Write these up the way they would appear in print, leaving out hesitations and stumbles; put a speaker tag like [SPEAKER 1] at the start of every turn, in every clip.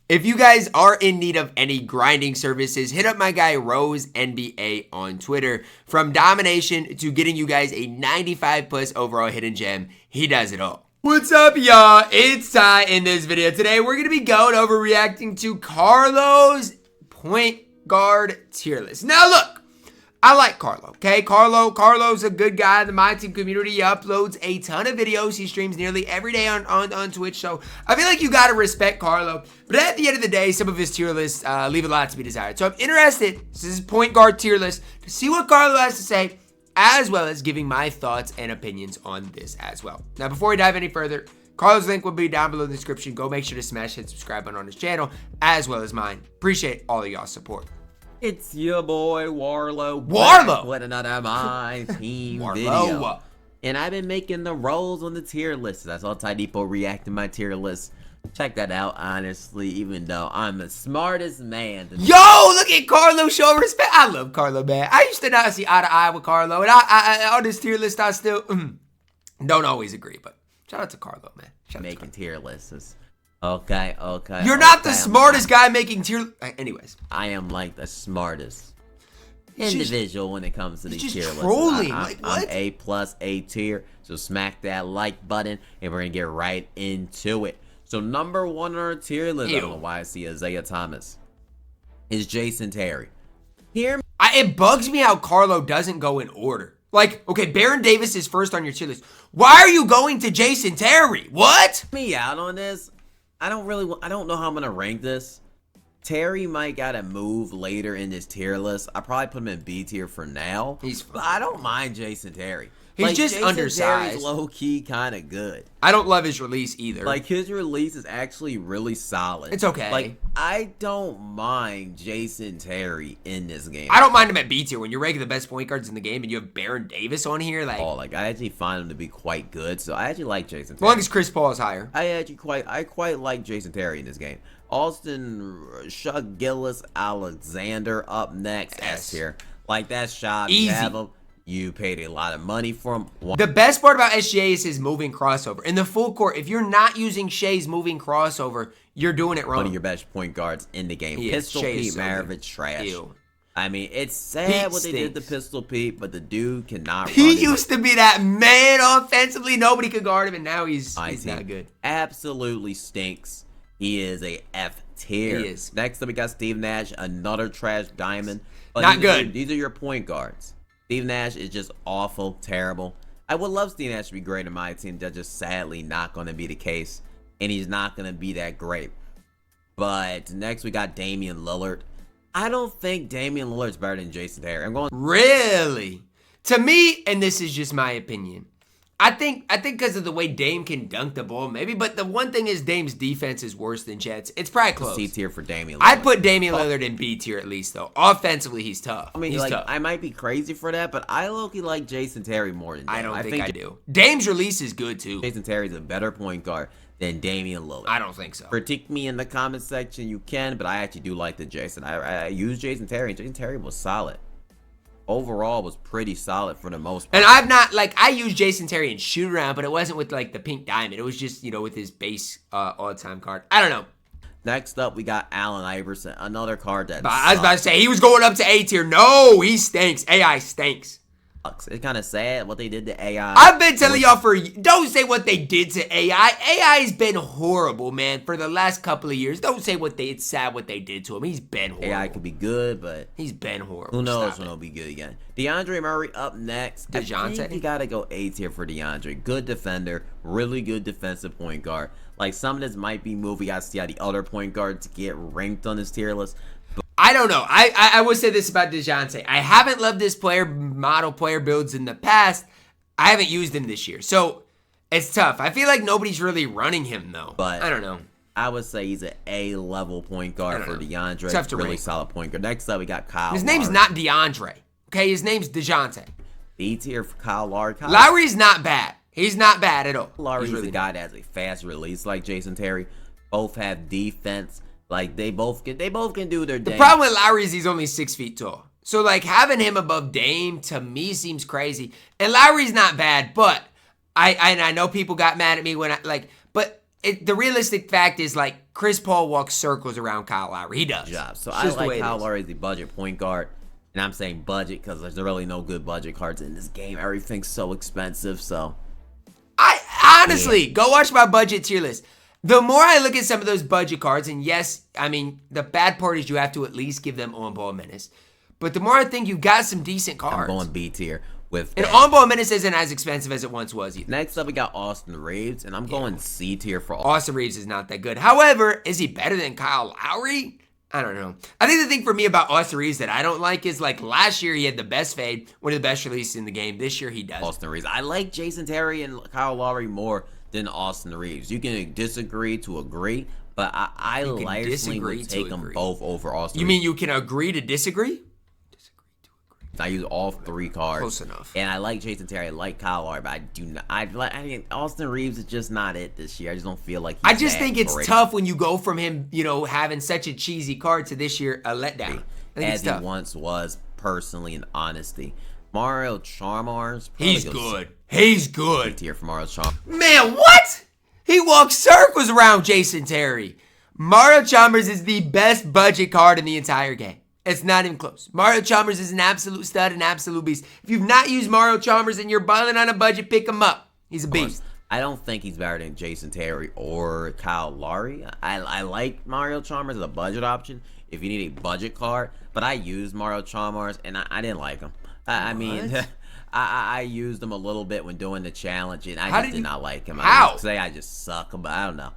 [SPEAKER 1] If you guys are in need of any grinding services, hit up my guy Rose NBA on Twitter. From domination to getting you guys a 95 plus overall hidden gem, he does it all. What's up, y'all? It's Ty. In this video today, we're going to be going over reacting to Carlo's point guard tier list. Now look, I like Carlo, okay? Carlo's a good guy in the MyTEAM community. He uploads a ton of videos. He streams nearly every day on Twitch, so I feel like you gotta respect Carlo. But at the end of the day, some of his tier lists leave a lot to be desired. So I'm interested, this is point guard tier list, to see what Carlo has to say, as well as giving my thoughts and opinions on this as well. Now, before we dive any further, Carlo's link will be down below in the description. Go make sure to smash that subscribe button on his channel, as well as mine. Appreciate all of y'all's support.
[SPEAKER 2] It's your boy Warlow. With another MyTEAM video. And I've been making the rolls on the tier list. That's all TyDeBo react to my tier list. Check that out, honestly, even though I'm the smartest man.
[SPEAKER 1] Yo, look at Carlo showing respect. I love Carlo, man. I used to not see eye to eye with Carlo. And I on this tier list, I still don't always agree. But shout out to Carlo, man.
[SPEAKER 2] Making tier lists. Okay.
[SPEAKER 1] You're not the smartest guy making tier. Anyways,
[SPEAKER 2] I am like the smartest individual when it comes to these tier lists.
[SPEAKER 1] Trolling.
[SPEAKER 2] I'm A plus, A tier. So smack that like button, and we're gonna get right into it. So number one on our tier list, I don't know why I see Isaiah Thomas, is Jason Terry.
[SPEAKER 1] It bugs me how Carlo doesn't go in order. Like, okay, Baron Davis is first on your tier list. Why are you going to Jason Terry? What?
[SPEAKER 2] Me out on this. I don't know how I'm gonna rank this. Terry might gotta move later in this tier list. I probably put him in B tier for now. But I don't mind Jason Terry.
[SPEAKER 1] He's just
[SPEAKER 2] Jason
[SPEAKER 1] undersized.
[SPEAKER 2] Terry's low key kind of good.
[SPEAKER 1] I don't love his release either.
[SPEAKER 2] Like, his release is actually really solid.
[SPEAKER 1] It's okay.
[SPEAKER 2] Like, I don't mind Jason Terry in this game.
[SPEAKER 1] I don't mind him at B tier when you're ranking the best point guards in the game and you have Baron Davis on here. Like,
[SPEAKER 2] I actually find him to be quite good. So I actually like Jason Terry.
[SPEAKER 1] As long as Chris Paul is higher.
[SPEAKER 2] I quite like Jason Terry in this game. Austin Chuck Gillis Alexander up next. S tier. Like, that's shot.
[SPEAKER 1] Easy.
[SPEAKER 2] You have him. You paid a lot of money for him.
[SPEAKER 1] The best part about SGA is his moving crossover. In the full court, if you're not using Shay's moving crossover, you're doing it wrong.
[SPEAKER 2] One of your best point guards in the game. Pistol Pete Maravich trash.
[SPEAKER 1] Ew.
[SPEAKER 2] I mean, it's sad what they did to Pistol Pete, but the dude cannot run.
[SPEAKER 1] He used to be that man offensively. Nobody could guard him, and now he's not good.
[SPEAKER 2] Absolutely stinks. He is a F tier.
[SPEAKER 1] He is.
[SPEAKER 2] Next up, we got Steve Nash, another trash diamond. But
[SPEAKER 1] not good.
[SPEAKER 2] These are your point guards. Steve Nash is just awful, terrible. I would love Steve Nash to be great in my team. That's just sadly not going to be the case. And he's not going to be that great. But next we got Damian Lillard. I don't think Damian Lillard's better than Jason Terry. I'm going.
[SPEAKER 1] Really? To me, and this is just my opinion, I think because of the way Dame can dunk the ball, maybe. But the one thing is Dame's defense is worse than Chet's. It's probably close.
[SPEAKER 2] C tier for Damian Lillard.
[SPEAKER 1] I'd put Damian Lillard in B tier at least, though. Offensively, he's tough.
[SPEAKER 2] I mean,
[SPEAKER 1] he's tough.
[SPEAKER 2] I might be crazy for that, but I low-key like Jason Terry more than Dame.
[SPEAKER 1] I don't think I do. Dame's release is good, too.
[SPEAKER 2] Jason Terry's a better point guard than Damian Lillard.
[SPEAKER 1] I don't think so.
[SPEAKER 2] Critique me in the comment section. You can, but I actually do like the Jason. I used Jason Terry, and Jason Terry was solid. Overall was pretty solid for the most part.
[SPEAKER 1] And I've not, like, I used Jason Terry in shoot around, but it wasn't with, like, the pink diamond. It was just, you know, with his base all-time card. I don't know.
[SPEAKER 2] Next up, we got Allen Iverson, another card that
[SPEAKER 1] I was about to say, he was going up to A tier. No, he stinks. AI stinks.
[SPEAKER 2] It's kind of sad what they did to AI.
[SPEAKER 1] I've been telling y'all don't say what they did to AI. AI's been horrible, man, for the last couple of years. Don't say it's sad what they did to him. He's been horrible.
[SPEAKER 2] AI could be good, but
[SPEAKER 1] he's been horrible.
[SPEAKER 2] Who knows when he'll be good again. DeAndre Murray up next.
[SPEAKER 1] DeJounte?
[SPEAKER 2] I think you gotta go A tier for DeAndre. Good defender, really good defensive point guard. Like, some of this might be moved. We gotta see how the other point guards get ranked on this tier list.
[SPEAKER 1] I don't know. I will say this about DeJounte. I haven't loved this model player builds in the past. I haven't used him this year. So, it's tough. I feel like nobody's really running him, though. But I don't know.
[SPEAKER 2] I would say he's an A-level point guard for DeAndre.
[SPEAKER 1] Tough to
[SPEAKER 2] really
[SPEAKER 1] rank.
[SPEAKER 2] Solid point guard. Next up, we got Kyle
[SPEAKER 1] His name's not DeAndre. Okay, his name's DeJounte.
[SPEAKER 2] B tier for Kyle Lowry.
[SPEAKER 1] Lowry's not bad. He's not bad at all.
[SPEAKER 2] Lowry's really a guy that has a fast release like Jason Terry. Both have defense. Like, they both can do their thing.
[SPEAKER 1] The problem with Lowry is he's only 6 feet tall. So, like, having him above Dame, to me, seems crazy. And Lowry's not bad, but I know people got mad at me when but the realistic fact is, like, Chris Paul walks circles around Kyle Lowry. He does.
[SPEAKER 2] So I like Kyle Lowry as the budget point guard. And I'm saying budget because there's really no good budget cards in this game. Everything's so expensive, so.
[SPEAKER 1] I honestly, go watch my budget tier list. The more I look at some of those budget cards, and yes, I mean, the bad part is you have to at least give them on-ball menace. But the more I think you got some decent cards.
[SPEAKER 2] I'm going B tier with
[SPEAKER 1] and on-ball menace isn't as expensive as it once was either.
[SPEAKER 2] Next up, we got Austin Reeves, and I'm going C tier for
[SPEAKER 1] Austin Reeves is not that good. However, is he better than Kyle Lowry? I don't know. I think the thing for me about Austin Reeves that I don't like is, like, last year he had the best fade, one of the best releases in the game. This year he doesn't.
[SPEAKER 2] Austin Reeves. I like Jason Terry and Kyle Lowry more than Austin Reeves. You can disagree to agree, but I likely would take them both over Austin Reeves.
[SPEAKER 1] You mean you can agree to disagree?
[SPEAKER 2] I use all 3 cards.
[SPEAKER 1] Close enough.
[SPEAKER 2] And I like Jason Terry. I like Kyle Lowry, but I do not. I mean, Austin Reeves is just not it this year. I just don't feel like he's
[SPEAKER 1] I just think it's tough when you go from him, you know, having such a cheesy card to this year a letdown.
[SPEAKER 2] As he once was, personally, in honesty. Mario Chalmers.
[SPEAKER 1] He's good. He's good.
[SPEAKER 2] Tier for Mario Chalmers.
[SPEAKER 1] Man, what? He walks circles around Jason Terry. Mario Chalmers is the best budget card in the entire game. It's not even close. Mario Chalmers is an absolute stud, an absolute beast. If you've not used Mario Chalmers and you're balling on a budget, pick him up. He's a beast.
[SPEAKER 2] I don't think he's better than Jason Terry or Kyle Lowry. I like Mario Chalmers as a budget option if you need a budget card, but I used Mario Chalmers and I didn't like him. I mean, I used him a little bit when doing the challenge, and I just did not like him.
[SPEAKER 1] How?
[SPEAKER 2] I would say I just suck, but I don't know.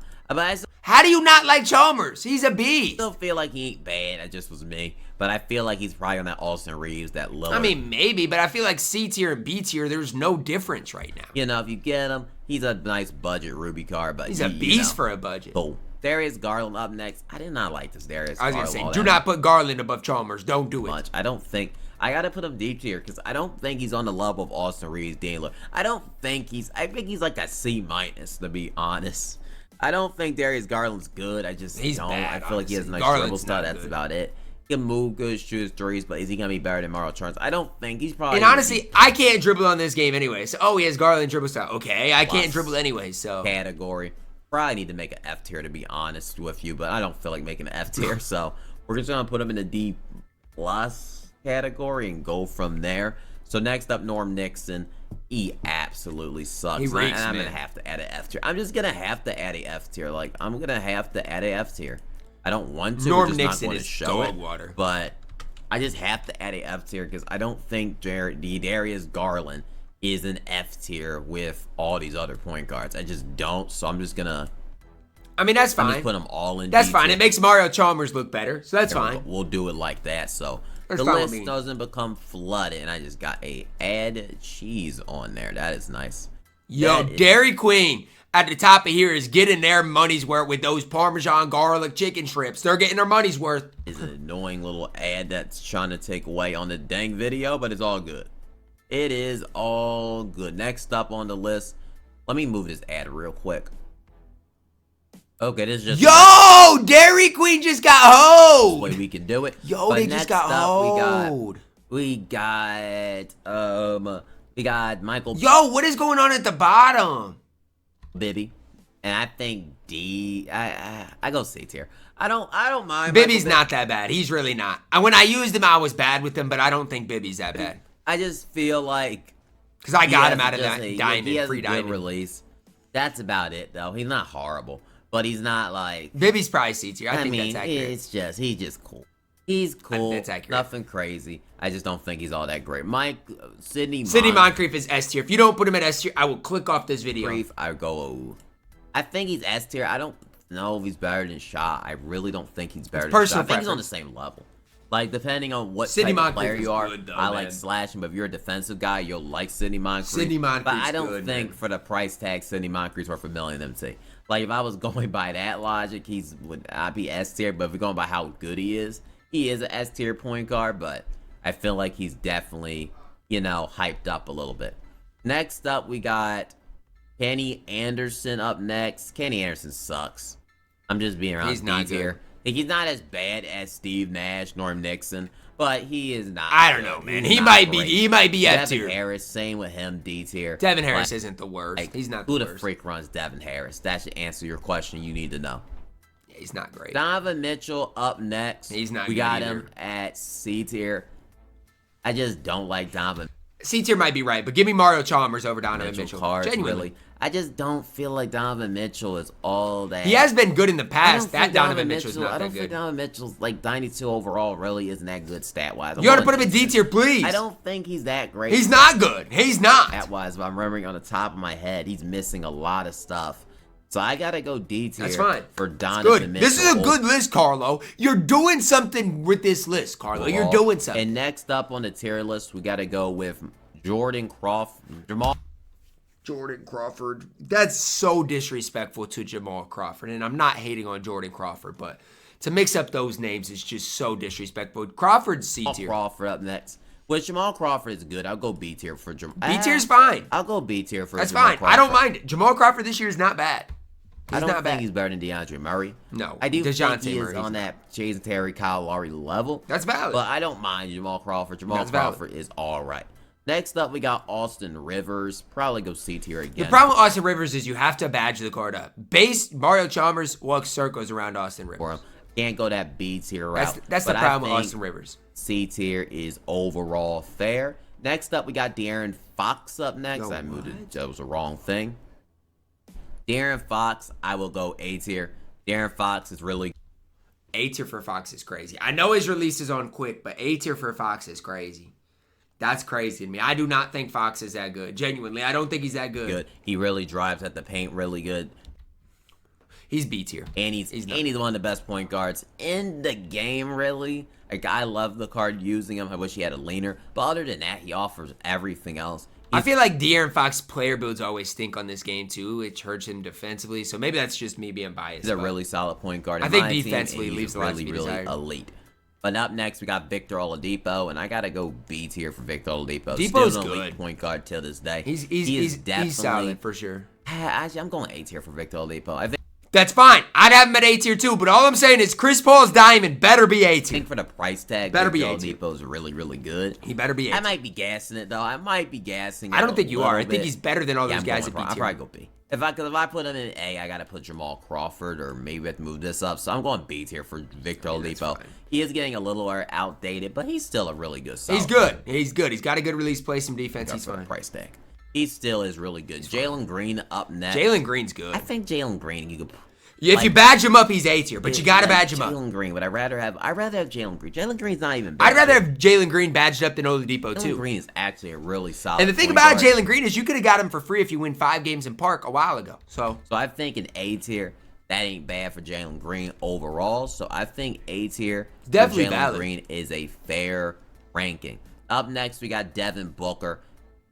[SPEAKER 1] How do you not like Chalmers? He's a beast.
[SPEAKER 2] I still feel like he ain't bad. It just was me. But I feel like he's probably on that Austin Reeves, that lower.
[SPEAKER 1] I mean, maybe, but I feel like C tier and B tier, there's no difference right now.
[SPEAKER 2] You know, if you get him, he's a nice budget Ruby card, but
[SPEAKER 1] he's a beast for a budget.
[SPEAKER 2] Boom. Darius Garland up next. I did not like this Darius
[SPEAKER 1] Garland. I was
[SPEAKER 2] going to
[SPEAKER 1] say, do not put Garland above Chalmers. Don't do it.
[SPEAKER 2] I don't think. I got to put him deep tier because I don't think he's on the level of Austin Reeves, Daniel. I think he's like a C-, to be honest. I don't think Darius Garland's good. I just don't.
[SPEAKER 1] Bad,
[SPEAKER 2] I feel like he has a nice dribble style. That's about it. He can move good, shoot threes, but is he going to be better than Mario Chalmers? I don't think. He's probably...
[SPEAKER 1] And honestly, I can't dribble on this game anyway. So, he has Garland dribble style. Okay, I can't dribble anyway, so...
[SPEAKER 2] Category. Probably need to make an F tier, to be honest with you, but I don't feel like making an F tier, so we're just going to put him in the D+ category and go from there. So next up, Norm Nixon. He absolutely sucks.
[SPEAKER 1] He reeks,
[SPEAKER 2] I'm gonna have to add an F tier. I'm just gonna have to add a F tier. Like, I'm gonna have to add a F tier. I don't want to.
[SPEAKER 1] Norm Nixon is dog water.
[SPEAKER 2] But I just have to add a F tier because I don't think Darius Garland is an F tier with all these other point guards. I just don't. So I'm just gonna.
[SPEAKER 1] I mean, that's fine.
[SPEAKER 2] I'm just put them all in.
[SPEAKER 1] That's fine. It makes Mario Chalmers look better, so that's fine.
[SPEAKER 2] We'll do it like that. So the list doesn't become flooded, and I just got a add cheese on there. That is nice.
[SPEAKER 1] Yo, Dairy Queen at the top of here is getting their money's worth with those Parmesan garlic chicken strips. They're getting their money's worth.
[SPEAKER 2] It's an annoying little ad that's trying to take away on the dang video, but it's all good. It is all good. Next up on the list, let me move this ad real quick. Okay, this is just...
[SPEAKER 1] Yo! Dairy Queen just got hoed!
[SPEAKER 2] Way we can do it.
[SPEAKER 1] Yo, they just got hoed.
[SPEAKER 2] We got Michael...
[SPEAKER 1] Yo, what is going on at the bottom?
[SPEAKER 2] Bibby. And I think D... I go C tier. I don't mind.
[SPEAKER 1] Bibby's not that bad. He's really not. When I used him, I was bad with him, but I don't think Bibby's that bad.
[SPEAKER 2] I just feel like...
[SPEAKER 1] Because I got him out of that diamond,
[SPEAKER 2] he has
[SPEAKER 1] free
[SPEAKER 2] a good
[SPEAKER 1] diamond.
[SPEAKER 2] Release. That's about it, though. He's not horrible. But he's not like...
[SPEAKER 1] Bibby's probably C tier. I think
[SPEAKER 2] mean,
[SPEAKER 1] that's accurate.
[SPEAKER 2] He's just cool. He's cool.
[SPEAKER 1] That's accurate.
[SPEAKER 2] Nothing crazy. I just don't think he's all that great. Sidney
[SPEAKER 1] Moncrief is S tier. If you don't put him at S tier, I will click off this video.
[SPEAKER 2] I think he's S tier. I don't know if he's better than Shaw. I really don't think he's better than Shaw. I think he's on the same level. Like, depending on what type of player you are, I like slashing, but if you're a defensive guy, you'll like Sidney Moncrief. But I don't think for the price tag, Sidney Moncrief's worth $1 million MT. Like, if I was going by that logic, I'd be S tier, but if we're going by how good he is an S tier point guard, but I feel like he's definitely, hyped up a little bit. Next up, we got Kenny Anderson up next. Kenny Anderson sucks. I'm just being around D tier. He's not as bad as Steve Nash, Norm Nixon, but he is not.
[SPEAKER 1] I don't know, man. He might be F tier.
[SPEAKER 2] Devin Harris, same with him, D tier.
[SPEAKER 1] Devin Harris isn't the worst.
[SPEAKER 2] Like,
[SPEAKER 1] He's not the worst.
[SPEAKER 2] Who the freak runs Devin Harris? That should answer your question you need to know.
[SPEAKER 1] Yeah, he's not great.
[SPEAKER 2] Donovan Mitchell up next.
[SPEAKER 1] He's not
[SPEAKER 2] We
[SPEAKER 1] good
[SPEAKER 2] got
[SPEAKER 1] either.
[SPEAKER 2] him at C tier. I just don't like Donovan
[SPEAKER 1] C tier might be right, but give me Mario Chalmers over Donovan Mitchell.
[SPEAKER 2] cards,
[SPEAKER 1] Genuinely.
[SPEAKER 2] really. I just don't feel like Donovan Mitchell is all that.
[SPEAKER 1] He has been good in the
[SPEAKER 2] I don't
[SPEAKER 1] past. That
[SPEAKER 2] think
[SPEAKER 1] Donovan Mitchell's not
[SPEAKER 2] I
[SPEAKER 1] that
[SPEAKER 2] don't think
[SPEAKER 1] good.
[SPEAKER 2] Donovan Mitchell's like 92 overall really isn't that good stat-wise.
[SPEAKER 1] You gotta put him in D tier, please.
[SPEAKER 2] I don't think he's that great.
[SPEAKER 1] He's not good. He's not.
[SPEAKER 2] Stat-wise, but I'm remembering on the top of my head, he's missing a lot of stuff. So I gotta go D tier.
[SPEAKER 1] That's fine.
[SPEAKER 2] For
[SPEAKER 1] It's
[SPEAKER 2] Donovan
[SPEAKER 1] good.
[SPEAKER 2] Mitchell.
[SPEAKER 1] This is a good list, Carlo. You're doing something with this list, Carlo. You're doing something.
[SPEAKER 2] And next up on the tier list, we gotta go with Jordan
[SPEAKER 1] Jordan Crawford. That's so disrespectful to Jamal Crawford. And I'm not hating on Jordan Crawford, but to mix up those names is just so disrespectful. Crawford's C tier.
[SPEAKER 2] Crawford up next. Well, Jamal Crawford is good. I'll go B tier for Jamal.
[SPEAKER 1] B tier's fine.
[SPEAKER 2] I'll go B tier for
[SPEAKER 1] That's
[SPEAKER 2] Jamal
[SPEAKER 1] fine.
[SPEAKER 2] Crawford.
[SPEAKER 1] I don't mind it. Jamal Crawford this year is not bad.
[SPEAKER 2] I don't
[SPEAKER 1] not
[SPEAKER 2] think
[SPEAKER 1] bad.
[SPEAKER 2] he's better than DeAndre Murray.
[SPEAKER 1] No,
[SPEAKER 2] I do
[SPEAKER 1] DeJounte
[SPEAKER 2] think he
[SPEAKER 1] Murray,
[SPEAKER 2] is
[SPEAKER 1] he's
[SPEAKER 2] on that Jason Terry, Kyle Lowry level.
[SPEAKER 1] That's valid.
[SPEAKER 2] But I don't mind Jamal Crawford. Jamal
[SPEAKER 1] That's valid.
[SPEAKER 2] Crawford is all right. Next up, we got Austin Rivers. Probably go C tier again.
[SPEAKER 1] The problem with Austin Rivers is you have to badge the card up. Base Mario Chalmers walks circles around Austin Rivers.
[SPEAKER 2] For him. Can't go that B tier route.
[SPEAKER 1] That's the
[SPEAKER 2] but
[SPEAKER 1] problem
[SPEAKER 2] I
[SPEAKER 1] with
[SPEAKER 2] think
[SPEAKER 1] Austin Rivers.
[SPEAKER 2] C tier is overall fair. Next up, we got De'Aaron Fox up next.
[SPEAKER 1] Yo,
[SPEAKER 2] I moved it.
[SPEAKER 1] what?
[SPEAKER 2] That was the wrong thing. De'Aaron Fox, I will go A tier. De'Aaron Fox is really
[SPEAKER 1] A tier for Fox is crazy. I know his release is on quick, but A tier for Fox is crazy. That's crazy to me. I do not think Fox is that good. Genuinely, I don't think he's that good.
[SPEAKER 2] He really drives at the paint really good.
[SPEAKER 1] He's B tier.
[SPEAKER 2] And he's one of the best point guards in the game, really. Like, I love the card using him. I wish he had a leaner. But other than that, he offers everything else.
[SPEAKER 1] I feel like De'Aaron Fox player builds always stink on this game, too. It hurts him defensively. So maybe that's just me being biased.
[SPEAKER 2] He's a really solid point guard.
[SPEAKER 1] I think defensively leaves a lot to be desired.
[SPEAKER 2] Elite. But up next, we got Victor Oladipo, and I gotta go B tier for Victor Oladipo.
[SPEAKER 1] Depot's
[SPEAKER 2] Still an
[SPEAKER 1] good.
[SPEAKER 2] elite point guard till this day.
[SPEAKER 1] He's
[SPEAKER 2] definitely
[SPEAKER 1] solid for sure.
[SPEAKER 2] Actually, I'm going A tier for Victor Oladipo. I
[SPEAKER 1] That's fine. I'd have him at A tier too, but all I'm saying is Chris Paul's diamond better be A tier.
[SPEAKER 2] think for the price tag,
[SPEAKER 1] Better be
[SPEAKER 2] Victor
[SPEAKER 1] A tier.
[SPEAKER 2] Oladipo is really, really good.
[SPEAKER 1] He better be A tier.
[SPEAKER 2] I might be gassing it though. I might be gassing.
[SPEAKER 1] I don't think you are. I
[SPEAKER 2] little
[SPEAKER 1] think
[SPEAKER 2] bit.
[SPEAKER 1] he's better than all those
[SPEAKER 2] I'm
[SPEAKER 1] guys
[SPEAKER 2] going
[SPEAKER 1] at B
[SPEAKER 2] I'll
[SPEAKER 1] tier.
[SPEAKER 2] probably go B. If I put him in A, I gotta put Jamal Crawford, or maybe I have to move this up. So I'm going B tier for Victor
[SPEAKER 1] that's
[SPEAKER 2] Oladipo.
[SPEAKER 1] fine.
[SPEAKER 2] He is getting a little outdated, but he's still a really good.
[SPEAKER 1] He's good. He's good. He's got a good release, play some defense. He's
[SPEAKER 2] For the
[SPEAKER 1] fine.
[SPEAKER 2] price tag. He still is really good. Jalen Green up next.
[SPEAKER 1] Jalen Green's good.
[SPEAKER 2] I think Jalen Green, you could.
[SPEAKER 1] If you badge him up, he's A tier, but you got to badge him up.
[SPEAKER 2] Jalen Green, but I'd rather have Jalen Green. Jalen Green's not even bad.
[SPEAKER 1] I'd rather have Jalen Green badged up than Oladipo
[SPEAKER 2] Jalen
[SPEAKER 1] too.
[SPEAKER 2] Green is actually a really solid.
[SPEAKER 1] And the thing
[SPEAKER 2] point
[SPEAKER 1] about
[SPEAKER 2] guard.
[SPEAKER 1] Jalen Green is you could have got him for free if you win 5 games in Park a while ago. So
[SPEAKER 2] I think an A tier, that ain't bad for Jalen Green overall. So I think A tier for
[SPEAKER 1] definitely
[SPEAKER 2] Jalen
[SPEAKER 1] valid.
[SPEAKER 2] Green is a fair ranking. Up next, we got Devin Booker.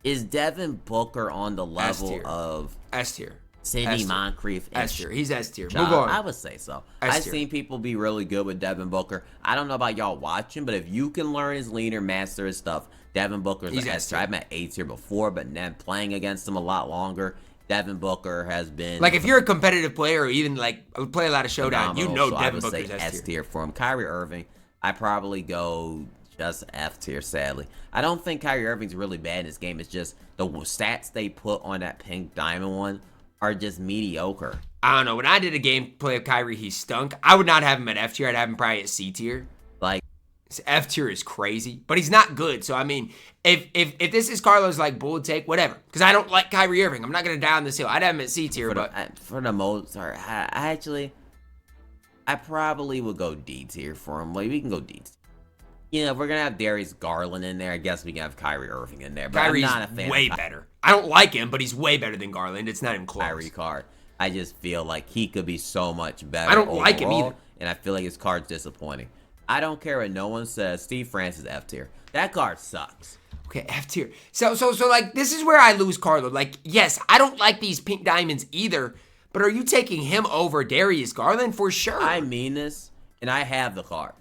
[SPEAKER 2] Is Devin Booker on the level
[SPEAKER 1] tier.
[SPEAKER 2] of
[SPEAKER 1] S tier.
[SPEAKER 2] Sidney
[SPEAKER 1] S tier.
[SPEAKER 2] Moncrief? and
[SPEAKER 1] S tier. He's S tier.
[SPEAKER 2] Ja?
[SPEAKER 1] Move on.
[SPEAKER 2] I would say so.
[SPEAKER 1] S
[SPEAKER 2] I've
[SPEAKER 1] tier.
[SPEAKER 2] seen people be really good with Devin Booker. I don't know about y'all watching, but if you can learn his leaner, master his stuff, Devin Booker's
[SPEAKER 1] He's
[SPEAKER 2] an S tier. I've met A tier before, but then playing against him a lot longer, Devin Booker has been
[SPEAKER 1] Like if you're a competitive player or even like play a lot of showdown, you know
[SPEAKER 2] phenomenal. So I
[SPEAKER 1] Devin
[SPEAKER 2] would say
[SPEAKER 1] Booker's
[SPEAKER 2] S tier for him. Kyrie Irving, I probably go just F tier, sadly. I don't think Kyrie Irving's really bad in this game. It's just the stats they put on that pink diamond one are just mediocre.
[SPEAKER 1] I don't know. When I did a gameplay of Kyrie, he stunk. I would not have him at F tier. I'd have him probably at C tier.
[SPEAKER 2] Like,
[SPEAKER 1] F tier is crazy, but he's not good. So I mean, if this is Carlos like bull take, whatever. Because I don't like Kyrie Irving. I'm not gonna die on this hill. I'd have him at C tier, but
[SPEAKER 2] for the most part, I probably would go D tier for him. Like, we can go D tier. You know, if we're gonna have Darius Garland in there, I guess we can have Kyrie Irving in there. But
[SPEAKER 1] Kyrie's
[SPEAKER 2] I'm not a fan
[SPEAKER 1] way
[SPEAKER 2] of
[SPEAKER 1] better. I don't like him, but he's way better than Garland. It's not even close.
[SPEAKER 2] Kyrie card. I just feel like he could be so much better.
[SPEAKER 1] I don't like him
[SPEAKER 2] overall,
[SPEAKER 1] either.
[SPEAKER 2] And I feel like his card's disappointing. I don't care what no one says. Steve Francis F tier. That card sucks.
[SPEAKER 1] Okay, F tier. So like this is where I lose Carlo. Like, yes, I don't like these pink diamonds either, but are you taking him over Darius Garland for sure?
[SPEAKER 2] I mean this, and I have the card.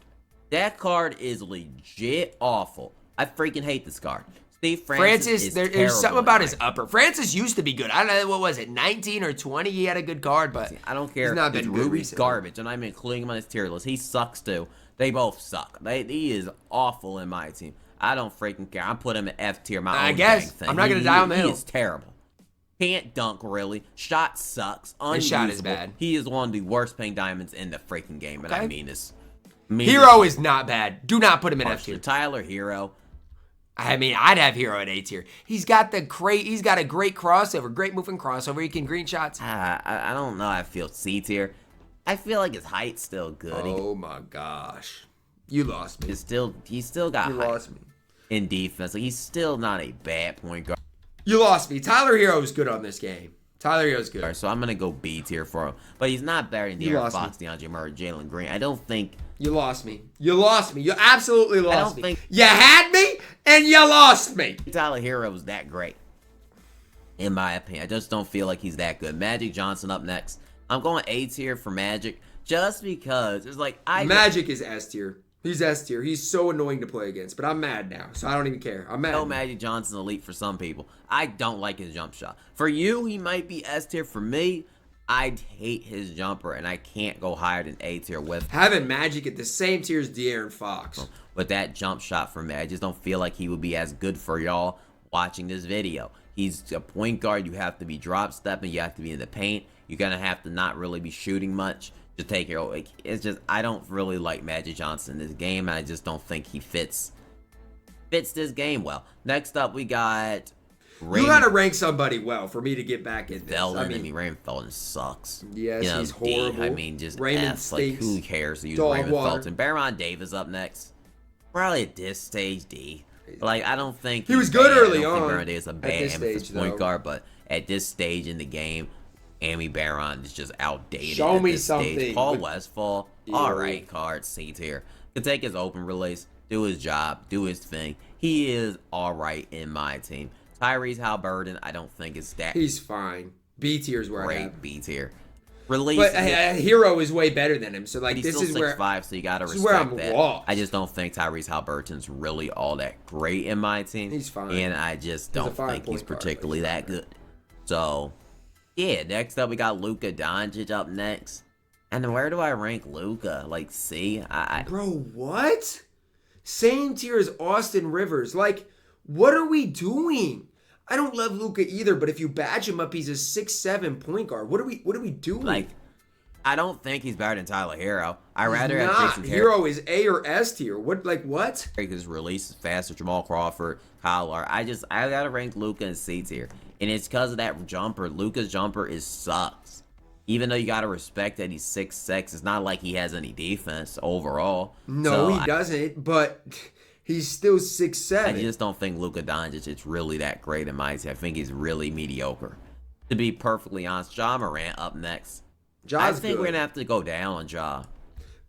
[SPEAKER 2] That card is legit awful. I freaking hate this card. Steve
[SPEAKER 1] Francis,
[SPEAKER 2] is
[SPEAKER 1] there's something about his
[SPEAKER 2] upper.
[SPEAKER 1] upper. Francis used to be good. I don't know, what was it, 19 or 20? He had a good card, but
[SPEAKER 2] I don't care.
[SPEAKER 1] he's not been good
[SPEAKER 2] Ruby's
[SPEAKER 1] recently.
[SPEAKER 2] garbage, and I'm including him on his tier list. He sucks too. They both suck. He is awful in my team. I don't freaking care. I'm putting him in F tier.
[SPEAKER 1] I guess
[SPEAKER 2] thing.
[SPEAKER 1] I'm not gonna die on the hill.
[SPEAKER 2] He is terrible. Can't dunk really. Shot sucks. Unusable.
[SPEAKER 1] His shot is bad.
[SPEAKER 2] He is one of the worst pink diamonds in the freaking game, and I mean this.
[SPEAKER 1] Hero is not bad. Do not put him in F tier.
[SPEAKER 2] Tyler Hero.
[SPEAKER 1] I mean, I'd have Hero at A tier. He's got a great crossover, great moving crossover. He can green shots.
[SPEAKER 2] I don't know. I feel C tier. I feel like his height's still good.
[SPEAKER 1] Oh my gosh, you lost me.
[SPEAKER 2] He's still got height.
[SPEAKER 1] Lost me
[SPEAKER 2] in defense. Like, he's still not a bad point guard.
[SPEAKER 1] You lost me. Tyler Hero is good on this game. Tyler Hero's good.
[SPEAKER 2] So I'm gonna go B tier for him, but he's not better than De'Aaron Fox, DeAndre Murray, Jalen Green. I don't think.
[SPEAKER 1] You lost me. You lost me. You absolutely lost me.
[SPEAKER 2] Think
[SPEAKER 1] you had me and you lost me.
[SPEAKER 2] Tyler Hero was that great, in my opinion. I just don't feel like he's that good. Magic Johnson up next. I'm going A tier for Magic just because it's like
[SPEAKER 1] Magic is S tier. He's S tier. He's so annoying to play against, but I'm mad now, so I don't even care. I'm mad.
[SPEAKER 2] No, Magic Johnson elite for some people. I don't like his jump shot. For you, he might be S tier. For me, I hate his jumper, and I can't go higher than A tier with
[SPEAKER 1] having Magic at the same tier as De'Aaron Fox.
[SPEAKER 2] With that jump shot for me, I just don't feel like he would be as good for y'all watching this video. He's a point guard. You have to be drop stepping. You have to be in the paint. You're gonna have to not really be shooting much to take your. Like, it's just I don't really like Magic Johnson in this game, and I just don't think he fits this game well. Next up, we got.
[SPEAKER 1] You gotta rank somebody well for me to get back in this.
[SPEAKER 2] Raymond Felton sucks.
[SPEAKER 1] Yes, he's horrible.
[SPEAKER 2] I mean, just
[SPEAKER 1] Raymond
[SPEAKER 2] F. Like, who cares to use
[SPEAKER 1] Dog
[SPEAKER 2] Raymond
[SPEAKER 1] water.
[SPEAKER 2] Felton? Baron Davis up next. Probably at this stage, D. Like, I don't think
[SPEAKER 1] he was good early
[SPEAKER 2] I don't
[SPEAKER 1] on.
[SPEAKER 2] think Baron Davis is a bad
[SPEAKER 1] stage,
[SPEAKER 2] point guard, but at this stage in the game, Amy Baron is just outdated.
[SPEAKER 1] Show me
[SPEAKER 2] this
[SPEAKER 1] something.
[SPEAKER 2] Stage. Paul Westphal, all right, card C tier. Can take his open release, do his job, do his thing. He is all right in my team. Tyrese Halliburton, I don't think is that.
[SPEAKER 1] He's fine. B tier is where I have.
[SPEAKER 2] B tier. Release,
[SPEAKER 1] but Hero is way better than him. So like,
[SPEAKER 2] this
[SPEAKER 1] is
[SPEAKER 2] still
[SPEAKER 1] where
[SPEAKER 2] 6'5", so you gotta respect
[SPEAKER 1] where I'm
[SPEAKER 2] that.
[SPEAKER 1] lost.
[SPEAKER 2] I just don't think Tyrese Halliburton's really all that great in my team.
[SPEAKER 1] He's fine,
[SPEAKER 2] and I just don't think he's particularly that good. So, yeah. Next up, we got Luka Doncic up next. And where do I rank Luka? Like C?
[SPEAKER 1] Bro, what? Same tier as Austin Rivers. Like, what are we doing? I don't love Luka either, but if you badge him up, he's a 6'7" point guard. What are we doing?
[SPEAKER 2] Like, I don't think he's better than Tyler Hero. I rather have Jason Terry.
[SPEAKER 1] Hero is A or S tier. What?
[SPEAKER 2] His release is faster. Jamal Crawford, Kyle Lowry. I gotta rank Luka in C tier, and it's because of that jumper. Luka's jumper sucks. Even though you gotta respect that he's 6'6", it's not like he has any defense overall.
[SPEAKER 1] No, he doesn't. But he's still 6'7".
[SPEAKER 2] I just don't think Luka Doncic is really that great in my team. I think he's really mediocre. To be perfectly honest, Ja Morant up next. I think we're gonna have to go down on Ja.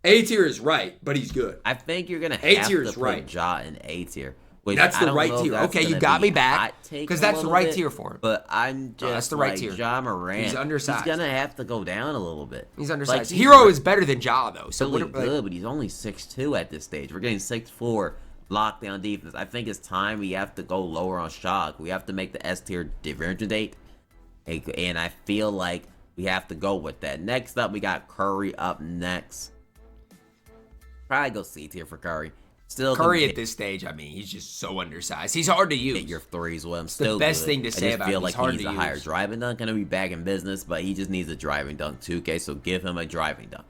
[SPEAKER 1] A tier is right, but he's good.
[SPEAKER 2] I think you're gonna have to put Ja in A tier.
[SPEAKER 1] That's the right tier. Okay, you got me back because that's the right tier for him.
[SPEAKER 2] But I'm just
[SPEAKER 1] that's the right tier.
[SPEAKER 2] Ja Morant.
[SPEAKER 1] He's undersized.
[SPEAKER 2] He's gonna have to go down a little bit.
[SPEAKER 1] He's undersized. Hero is better than Ja though. So
[SPEAKER 2] really good, but he's only 6'2" at this stage. We're getting 6'4" lockdown defense. I think it's time we have to go lower on shock. We have to make the S tier differentiate, and I feel like we have to go with that. Next up, we got Curry up next. Probably go C tier for Curry. Still
[SPEAKER 1] Curry at this stage, I mean, he's just so undersized. He's hard to use.
[SPEAKER 2] Get your threes with him.
[SPEAKER 1] Still the best thing to say about him.
[SPEAKER 2] I just feel like he needs a higher driving dunk. Gonna be back in business, but he just needs a driving dunk too. Okay, so give him a driving dunk.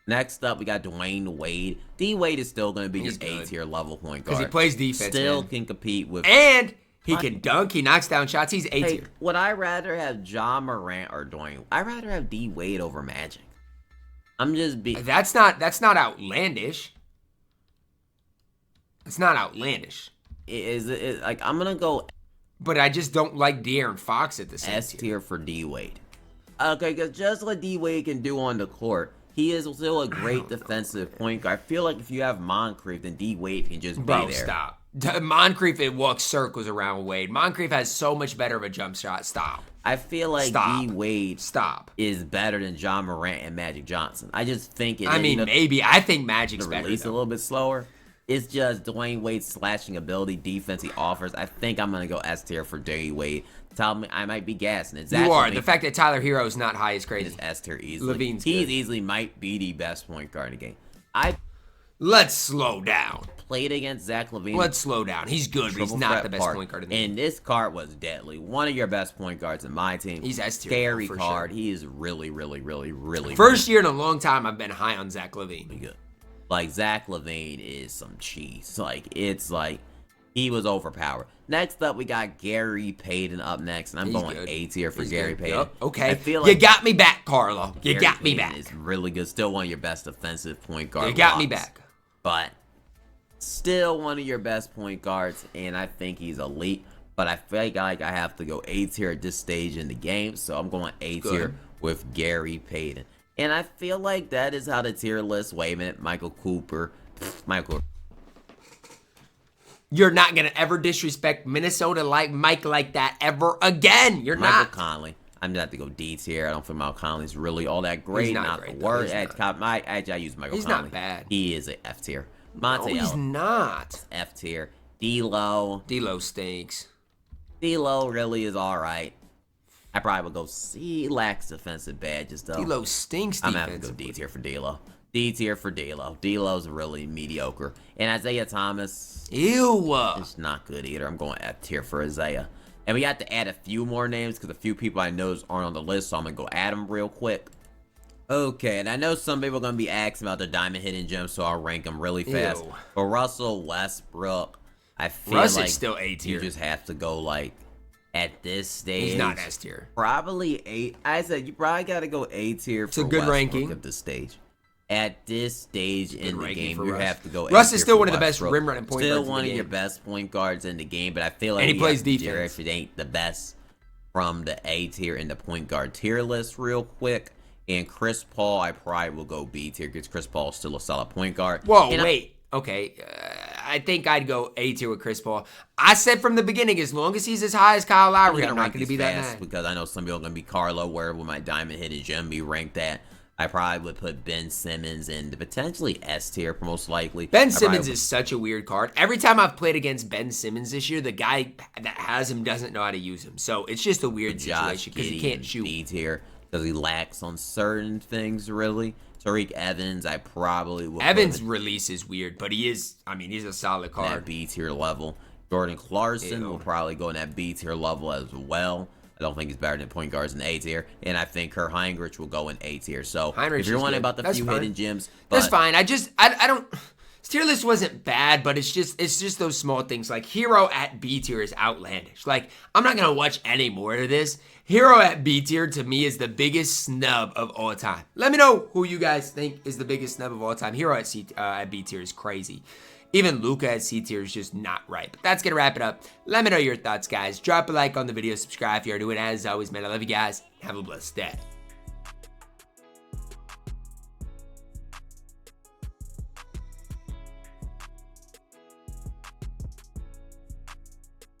[SPEAKER 2] Next up, we got Dwayne Wade. D Wade is still gonna be just A tier level point guard
[SPEAKER 1] because he plays defense.
[SPEAKER 2] Still can compete with
[SPEAKER 1] and he can dunk. He knocks down shots. He's A tier.
[SPEAKER 2] Would I rather have Ja Morant or Dwayne? I'd rather have D Wade over Magic. I'm just being.
[SPEAKER 1] That's not outlandish. It's not outlandish.
[SPEAKER 2] Is like I'm gonna go,
[SPEAKER 1] but I just don't like De'Aaron Fox at the same
[SPEAKER 2] S tier for D Wade. Okay, because just what D Wade can do on the court, he is still a great defensive point guard. I feel like if you have Moncrief, then D Wade can just be there.
[SPEAKER 1] Stop. Moncrief, it walks circles around Wade. Moncrief has so much better of a jump shot. Stop.
[SPEAKER 2] I feel like D Wade
[SPEAKER 1] is
[SPEAKER 2] better than Ja Morant and Magic Johnson. I just think it.
[SPEAKER 1] I mean, maybe. I think Magic's better.
[SPEAKER 2] Release a little bit slower. It's just Dwayne Wade's slashing ability, defense he offers. I think I'm going to go S tier for Dwayne Wade. Tell me, I might be gassing.
[SPEAKER 1] You are. The fact that Tyler Hero is not high is crazy.
[SPEAKER 2] It's S tier easily.
[SPEAKER 1] Levine's
[SPEAKER 2] He
[SPEAKER 1] good.
[SPEAKER 2] easily might be the best point guard in the game.
[SPEAKER 1] Let's slow down.
[SPEAKER 2] Played against Zach LaVine.
[SPEAKER 1] Let's slow down. He's good, but he's not the best point guard in the game.
[SPEAKER 2] And this card was deadly. One of your best point guards in my team.
[SPEAKER 1] He's S tier.
[SPEAKER 2] Scary
[SPEAKER 1] for
[SPEAKER 2] card.
[SPEAKER 1] Sure.
[SPEAKER 2] He is really
[SPEAKER 1] First year in a long time I've been high on Zach LaVine.
[SPEAKER 2] good. Like, Zach LaVine is some cheese. Like, it's like he was overpowered. Next up, we got Gary Payton up next, and I'm going
[SPEAKER 1] good.
[SPEAKER 2] A tier for
[SPEAKER 1] He's
[SPEAKER 2] Gary
[SPEAKER 1] good.
[SPEAKER 2] Payton.
[SPEAKER 1] Yep. Okay.
[SPEAKER 2] I feel like
[SPEAKER 1] you got me back, Carlo. You
[SPEAKER 2] Gary
[SPEAKER 1] got me
[SPEAKER 2] Payton
[SPEAKER 1] back.
[SPEAKER 2] is really good. Still one of your best defensive point guards.
[SPEAKER 1] You got me back.
[SPEAKER 2] But still one of your best point guards, and I think he's elite. But I feel like I have to go A tier at this stage in the game, so I'm going A tier with Gary Payton. And I feel like that is how the tier list. Wait a minute, Michael Cooper.
[SPEAKER 1] You're not going to ever disrespect Minnesota like Mike like that ever again. You're
[SPEAKER 2] Michael
[SPEAKER 1] not.
[SPEAKER 2] Conley. I'm gonna have to go D tier. I don't think Michael Conley's really all that great.
[SPEAKER 1] He's not great,
[SPEAKER 2] the
[SPEAKER 1] though.
[SPEAKER 2] worst.
[SPEAKER 1] He's not.
[SPEAKER 2] I use Michael
[SPEAKER 1] He's
[SPEAKER 2] Conley.
[SPEAKER 1] not bad.
[SPEAKER 2] He is a F tier.
[SPEAKER 1] No,
[SPEAKER 2] Monte
[SPEAKER 1] he's
[SPEAKER 2] Ellis,
[SPEAKER 1] not.
[SPEAKER 2] F tier. D-Lo.
[SPEAKER 1] D-Lo stinks.
[SPEAKER 2] D-Lo really is all right. I probably would go C. Lacks defensive badges though.
[SPEAKER 1] D-Lo stinks
[SPEAKER 2] I'm gonna have to go
[SPEAKER 1] defensively.
[SPEAKER 2] D tier for D-Lo. D tier for D-Lo. D-Lo's really mediocre. And Isaiah Thomas
[SPEAKER 1] Ew.
[SPEAKER 2] is not good either. I'm going F tier for Isaiah. And we have to add a few more names because a few people I know aren't on the list, so I'm gonna go add them real quick. Okay, and I know some people are gonna be asking about the diamond hidden gems, so I'll rank them really fast.
[SPEAKER 1] Ew.
[SPEAKER 2] But Russell Westbrook, I feel
[SPEAKER 1] Russ
[SPEAKER 2] like
[SPEAKER 1] is still A tier.
[SPEAKER 2] you just have to go like at this stage.
[SPEAKER 1] He's not S tier.
[SPEAKER 2] Probably A. I said you probably got to go A tier for
[SPEAKER 1] a good
[SPEAKER 2] Westbrook
[SPEAKER 1] ranking.
[SPEAKER 2] at this stage. At this stage in the
[SPEAKER 1] ranking
[SPEAKER 2] game,
[SPEAKER 1] for
[SPEAKER 2] you
[SPEAKER 1] Russ.
[SPEAKER 2] have to go.
[SPEAKER 1] Russ
[SPEAKER 2] A
[SPEAKER 1] is
[SPEAKER 2] tier
[SPEAKER 1] still
[SPEAKER 2] for
[SPEAKER 1] one of the best
[SPEAKER 2] Westbrook.
[SPEAKER 1] rim running point
[SPEAKER 2] Still
[SPEAKER 1] guards in
[SPEAKER 2] one
[SPEAKER 1] the
[SPEAKER 2] of your
[SPEAKER 1] game.
[SPEAKER 2] best point guards in the game, but I feel like
[SPEAKER 1] And he plays defense.
[SPEAKER 2] If it ain't the best from the A tier in the point guard tier list, real quick. And Chris Paul, I probably will go B tier because Chris Paul is still a solid point guard.
[SPEAKER 1] Whoa,
[SPEAKER 2] And
[SPEAKER 1] wait. Okay. I think I'd go A tier with Chris Paul. I said from the beginning, as long as he's as high as Kyle Lowry, I'm not going to be that mad.
[SPEAKER 2] Because I know some people are going to be Carlo, where will my diamond hidden gem be ranked at? I probably would put Ben Simmons in the potentially S tier, most likely.
[SPEAKER 1] Ben Simmons is such a weird card. Every time I've played against Ben Simmons this year, the guy that has him doesn't know how to use him. So it's just a weird situation because he can't shoot.
[SPEAKER 2] B tier because he lacks on certain things, really. Tariq Evans, I probably would.
[SPEAKER 1] Evans' release is weird, but he is, I mean, he's a solid
[SPEAKER 2] put in that
[SPEAKER 1] card.
[SPEAKER 2] B tier level. Jordan Clarkson
[SPEAKER 1] Ew.
[SPEAKER 2] will probably go in that B tier level as well. I don't think he's better than point guards in A tier. And I think Kurt Heinrich will go in A tier. So
[SPEAKER 1] Heinrich
[SPEAKER 2] if you're
[SPEAKER 1] is
[SPEAKER 2] wondering
[SPEAKER 1] good.
[SPEAKER 2] about the
[SPEAKER 1] That's
[SPEAKER 2] few
[SPEAKER 1] fine.
[SPEAKER 2] hidden gems,
[SPEAKER 1] That's fine. I don't. His tier list wasn't bad, but it's just those small things. Like Hero at B tier is outlandish. Like I'm not gonna watch any more of this. Hero at B tier to me is the biggest snub of all time. Let me know who you guys think is the biggest snub of all time. Hero at B tier is crazy. Even Luka at C tier is just not right. But that's going to wrap it up. Let me know your thoughts, guys. Drop a like on the video. Subscribe if you're new. And as always, man, I love you guys. Have a blessed day.